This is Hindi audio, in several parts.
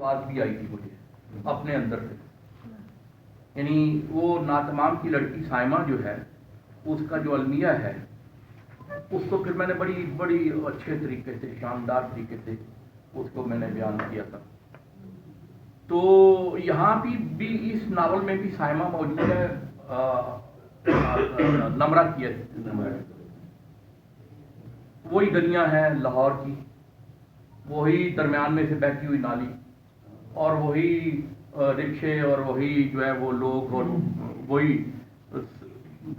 आवाज़ भी आई थी मुझे अपने अंदर से, यानी वो नातमाम की लड़की साइमा जो है उसका जो अलमिया है उसको फिर मैंने बड़ी बड़ी अच्छे तरीके से, शानदार तरीके से उसको मैंने बयान किया था। तो यहाँ भी इस नावल में भी साइमा मौजूद है, नमरा की है, वही गलियाँ हैं लाहौर की, वही दरमियान में से बहती हुई नाली और वही रिक्शे और वही जो है वो लोग और वही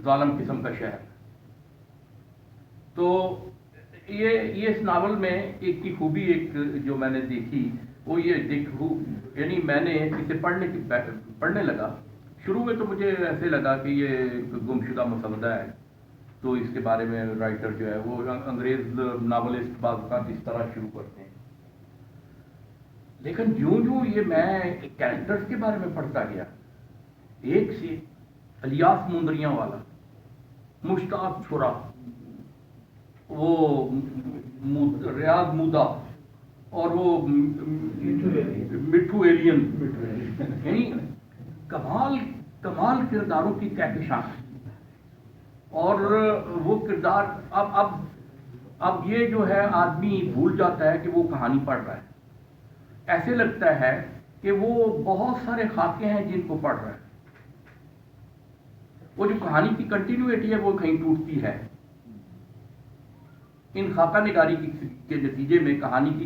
जालिम किस्म का शहर। तो ये इस नावल में एक की खूबी एक जो मैंने देखी वो ये यानी मैंने इसे पढ़ने लगा। शुरू में तो मुझे ऐसे लगा कि ये गुमशुदा मसवदा है, तो इसके बारे में राइटर जो है वो अंग्रेज नावलिस्ट बाज़ इस तरह शुरू करते हैं। लेकिन यूं यूं ये मैं कैरेक्टर्स के बारे में पढ़ता गया, एक से इलियास मुंदरियां वाला, मुश्ताक छोरा, वो रियाज मुदा और वो मिठू एलियन, यानी कमाल कमाल किरदारों की कहकशां। और वो किरदार अब ये जो है आदमी भूल जाता है कि वो कहानी पढ़ रहा है, ऐसे लगता है कि वो बहुत सारे खाके हैं जिनको पढ़ रहा है। वो जो कहानी की कंटिन्यूटी है वो कहीं टूटती है। इन खाका निगारी के नतीजे में कहानी की